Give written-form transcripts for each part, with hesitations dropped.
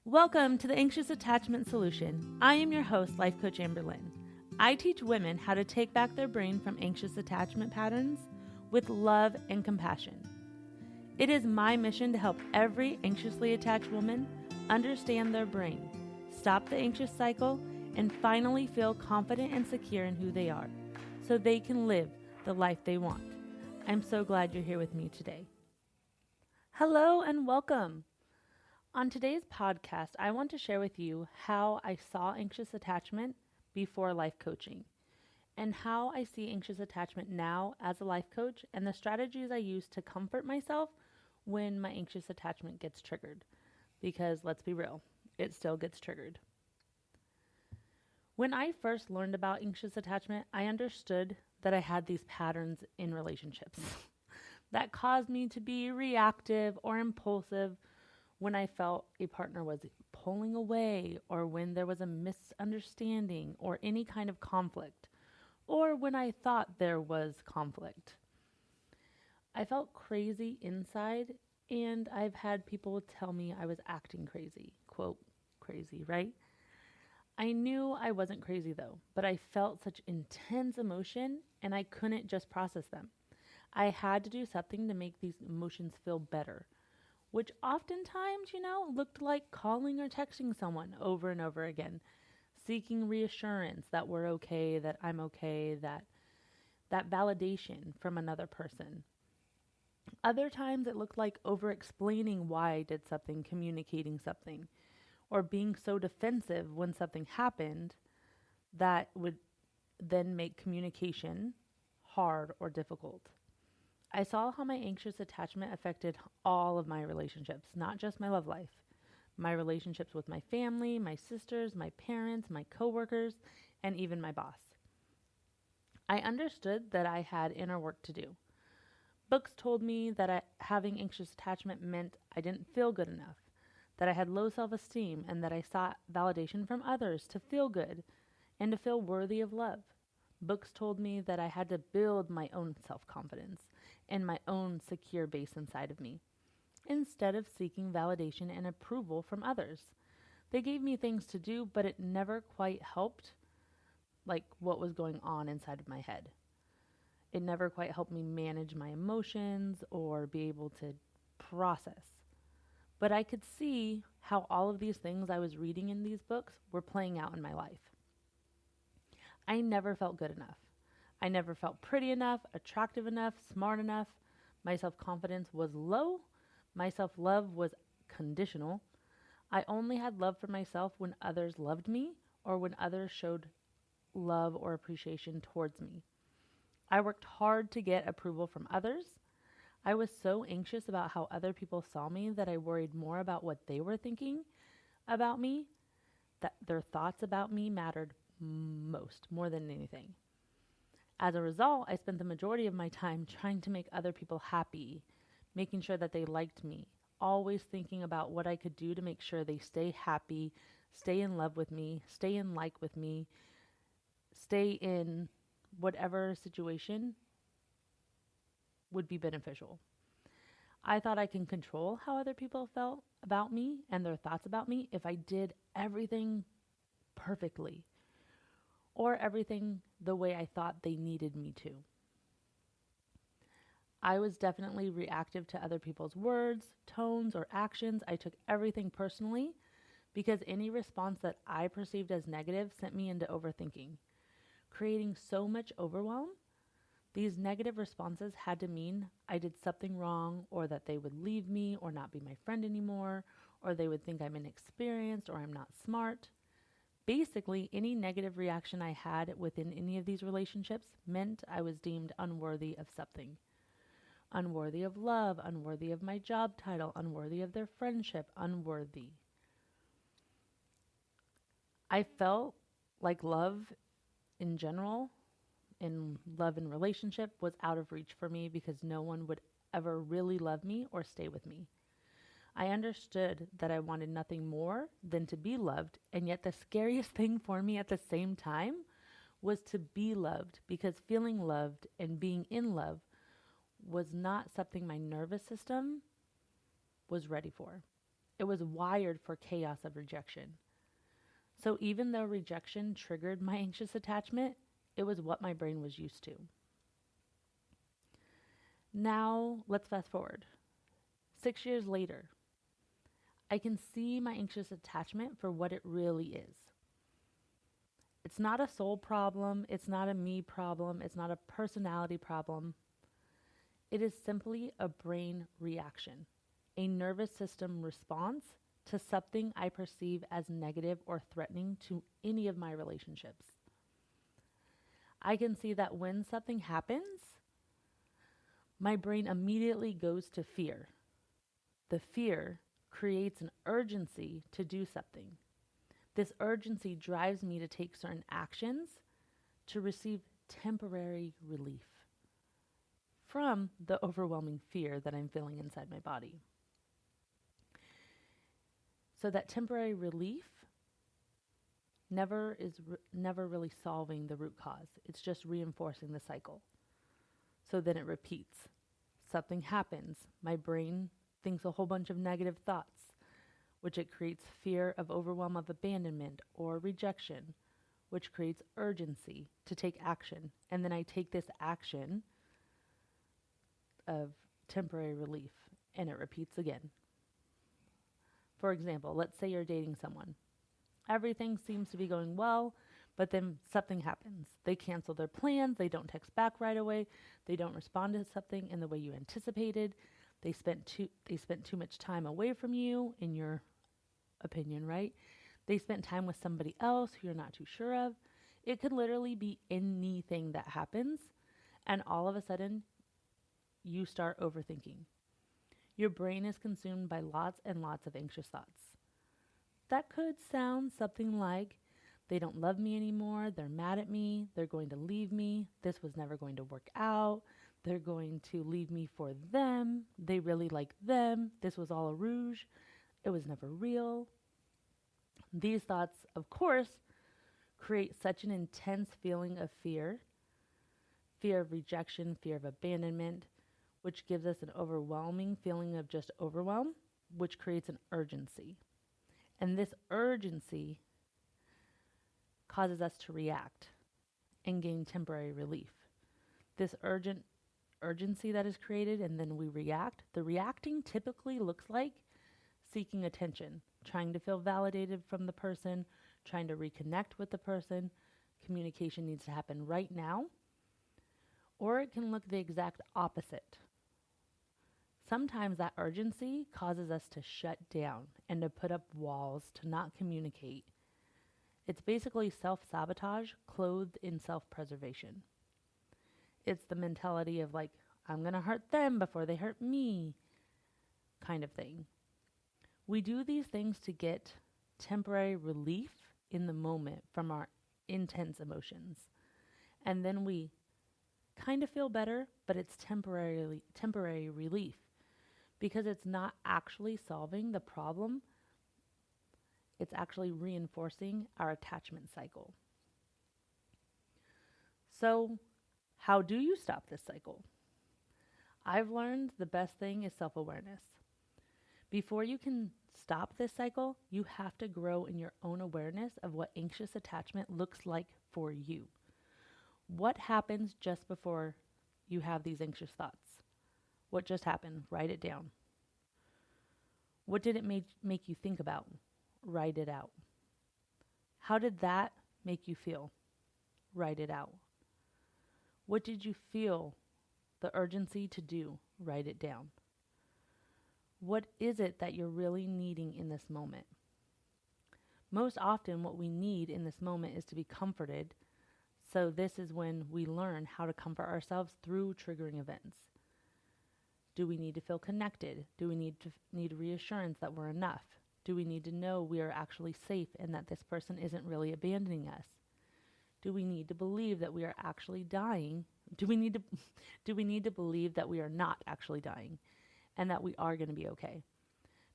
Welcome to the Anxious Attachment Solution. I am your host, Life Coach Amber Lynn. I teach women how to take back their brain from anxious attachment patterns with love and compassion. It is my mission to help every anxiously attached woman understand their brain, stop the anxious cycle, and finally feel confident and secure in who they are so they can live the life they want. I'm so glad you're here with me today. Hello and welcome. On today's podcast, I want to share with you how I saw anxious attachment before life coaching and how I see anxious attachment now as a life coach and the strategies I use to comfort myself when my anxious attachment gets triggered. Because let's be real, it still gets triggered. When I first learned about anxious attachment, I understood that I had these patterns in relationships that caused me to be reactive or impulsive when I felt a partner was pulling away, or when there was a misunderstanding or any kind of conflict, or when I thought there was conflict. I felt crazy inside, and I've had people tell me I was acting crazy. Quote, crazy, right? I knew I wasn't crazy though, but I felt such intense emotion and I couldn't just process them. I had to do something to make these emotions feel better, which oftentimes, looked like calling or texting someone over and over again, seeking reassurance that we're okay, that I'm okay, that validation from another person. Other times it looked like over explaining why I did something, communicating something, or being so defensive when something happened that would then make communication hard or difficult. I saw how my anxious attachment affected all of my relationships, not just my love life. My relationships with my family, my sisters, my parents, my coworkers, and even my boss. I understood that I had inner work to do. Books told me that having anxious attachment meant I didn't feel good enough, that I had low self-esteem, and that I sought validation from others to feel good and to feel worthy of love. Books told me that I had to build my own self-confidence and my own secure base inside of me, instead of seeking validation and approval from others. They gave me things to do, but it never quite helped like what was going on inside of my head. It never quite helped me manage my emotions or be able to process. But I could see how all of these things I was reading in these books were playing out in my life. I never felt good enough. I never felt pretty enough, attractive enough, smart enough. My self confidence was low. My self love was conditional. I only had love for myself when others loved me or when others showed love or appreciation towards me. I worked hard to get approval from others. I was so anxious about how other people saw me that I worried more about what they were thinking about me, that their thoughts about me mattered more than anything. As a result, I spent the majority of my time trying to make other people happy, making sure that they liked me, always thinking about what I could do to make sure they stay happy, stay in love with me, stay in like with me, stay in whatever situation would be beneficial. I thought I can control how other people felt about me and their thoughts about me if I did everything perfectly or everything the way I thought they needed me to. I was definitely reactive to other people's words, tones, or actions. I took everything personally because any response that I perceived as negative sent me into overthinking, creating so much overwhelm. These negative responses had to mean I did something wrong, or that they would leave me or not be my friend anymore, or they would think I'm inexperienced or I'm not smart. Basically, any negative reaction I had within any of these relationships meant I was deemed unworthy of something. Unworthy of love, unworthy of my job title, unworthy of their friendship, unworthy. I felt like love in general, in love and relationship, was out of reach for me because no one would ever really love me or stay with me. I understood that I wanted nothing more than to be loved, and yet the scariest thing for me at the same time was to be loved, because feeling loved and being in love was not something my nervous system was ready for. It was wired for chaos of rejection. So even though rejection triggered my anxious attachment, it was what my brain was used to. Now, let's fast forward. 6 years later, I can see my anxious attachment for what it really is. It's not a soul problem, it's not a me problem, it's not a personality problem. It is simply a brain reaction, a nervous system response to something I perceive as negative or threatening to any of my relationships. I can see that when something happens, my brain immediately goes to fear. The fear creates an urgency to do something. This urgency drives me to take certain actions to receive temporary relief from the overwhelming fear that I'm feeling inside my body. So that temporary relief never really solving the root cause. It's just reinforcing the cycle. So then it repeats. Something happens. My brain thinks a whole bunch of negative thoughts, which it creates fear of overwhelm of abandonment or rejection, which creates urgency to take action. And then I take this action of temporary relief, and it repeats again. For example, let's say you're dating someone. Everything seems to be going well, but then something happens. They cancel their plans, they don't text back right away, they don't respond to something in the way you anticipated. They spent too much time away from you, in your opinion, right? They spent time with somebody else who you're not too sure of. It could literally be anything that happens, and all of a sudden, you start overthinking. Your brain is consumed by lots and lots of anxious thoughts. That could sound something like, they don't love me anymore, they're mad at me, they're going to leave me, this was never going to work out, they're going to leave me for them, they really like them, this was all a rouge, it was never real. These thoughts, of course, create such an intense feeling of fear of rejection, fear of abandonment, which gives us an overwhelming feeling of just overwhelm, which creates an urgency. And this urgency causes us to react and gain temporary relief. This urgency that is created, and then we react. The reacting typically looks like seeking attention, trying to feel validated from the person, trying to reconnect with the person. Communication needs to happen right now. Or it can look the exact opposite. Sometimes that urgency causes us to shut down and to put up walls, to not communicate. It's basically self-sabotage clothed in self-preservation. It's the mentality of like, I'm going to hurt them before they hurt me kind of thing. We do these things to get temporary relief in the moment from our intense emotions. And then we kind of feel better, but it's temporary relief because it's not actually solving the problem. It's actually reinforcing our attachment cycle. So, how do you stop this cycle? I've learned the best thing is self-awareness. Before you can stop this cycle, you have to grow in your own awareness of what anxious attachment looks like for you. What happens just before you have these anxious thoughts? What just happened? Write it down. What did it make you think about? Write it out. How did that make you feel? Write it out. What did you feel the urgency to do? Write it down. What is it that you're really needing in this moment? Most often what we need in this moment is to be comforted. So this is when we learn how to comfort ourselves through triggering events. Do we need to feel connected? Do we need reassurance that we're enough? Do we need to know we are actually safe and that this person isn't really abandoning us? Do we need to believe that we are actually dying? Do we need to believe that we are not actually dying and that we are going to be okay?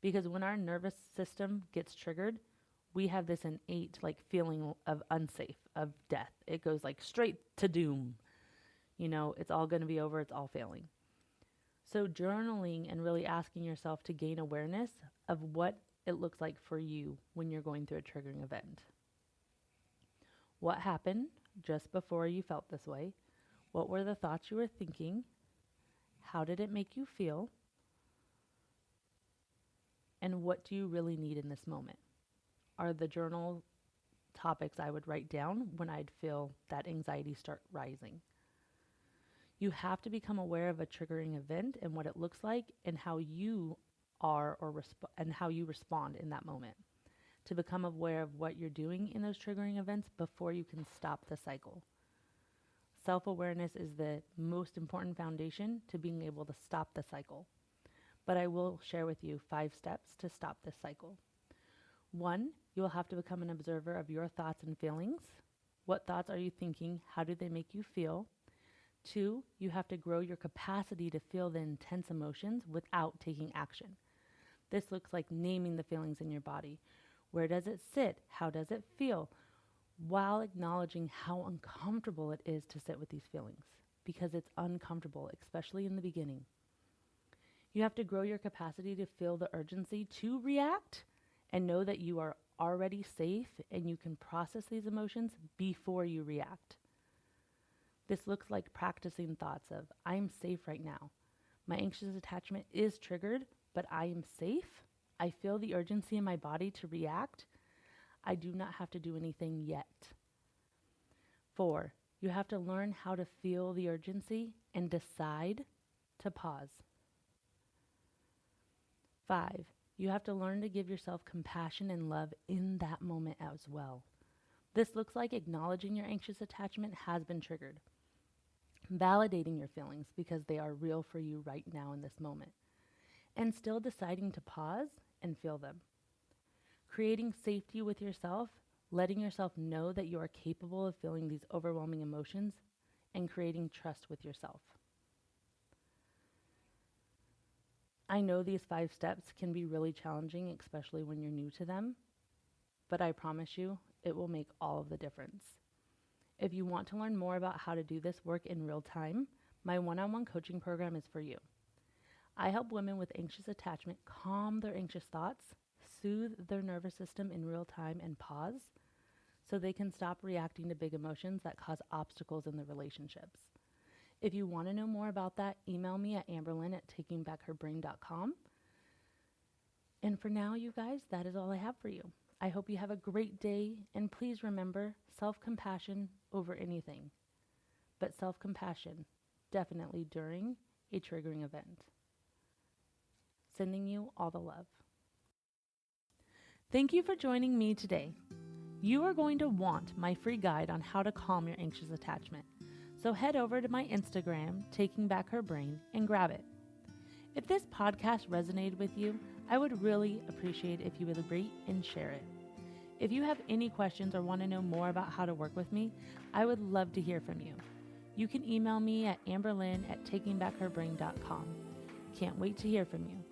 Because when our nervous system gets triggered, we have this innate feeling of unsafe, of death. It goes straight to doom. It's all going to be over. It's all failing. So journaling and really asking yourself to gain awareness of what it looks like for you when you're going through a triggering event. What happened just before you felt this way? What were the thoughts you were thinking? How did it make you feel? And what do you really need in this moment? Are the journal topics I would write down when I'd feel that anxiety start rising. You have to become aware of a triggering event and what it looks like and how you are and how you respond in that moment. To become aware of what you're doing in those triggering events before you can stop the cycle. Self-awareness is the most important foundation to being able to stop the cycle. But I will share with you 5 steps to stop this cycle. 1, you will have to become an observer of your thoughts and feelings. What thoughts are you thinking? How do they make you feel? 2, you have to grow your capacity to feel the intense emotions without taking action. This looks like naming the feelings in your body. Where does it sit? How does it feel? While acknowledging how uncomfortable it is to sit with these feelings, because it's uncomfortable, especially in the beginning. You have to grow your capacity to feel the urgency to react and know that you are already safe and you can process these emotions before you react. This looks like practicing thoughts of, I'm safe right now. My anxious attachment is triggered, but I am safe. I feel the urgency in my body to react. I do not have to do anything yet. 4, you have to learn how to feel the urgency and decide to pause. 5, you have to learn to give yourself compassion and love in that moment as well. This looks like acknowledging your anxious attachment has been triggered. Validating your feelings because they are real for you right now in this moment. And still deciding to pause and feel them. Creating safety with yourself, letting yourself know that you are capable of feeling these overwhelming emotions, and creating trust with yourself. I know these 5 steps can be really challenging, especially when you're new to them, but I promise you, it will make all of the difference. If you want to learn more about how to do this work in real time, my one-on-one coaching program is for you. I help women with anxious attachment calm their anxious thoughts, soothe their nervous system in real time, and pause so they can stop reacting to big emotions that cause obstacles in their relationships. If you want to know more about that, email me at amberlynn@takingbackherbrain.com. And for now, you guys, that is all I have for you. I hope you have a great day, and please remember self-compassion over anything, but self-compassion definitely during a triggering event. Sending you all the love. Thank you for joining me today. You are going to want my free guide on how to calm your anxious attachment. So head over to my Instagram, Taking Back Her Brain, and grab it. If this podcast resonated with you, I would really appreciate if you would rate and share it. If you have any questions or want to know more about how to work with me, I would love to hear from you. You can email me at amberlynn@takingbackherbrain.com. Can't wait to hear from you.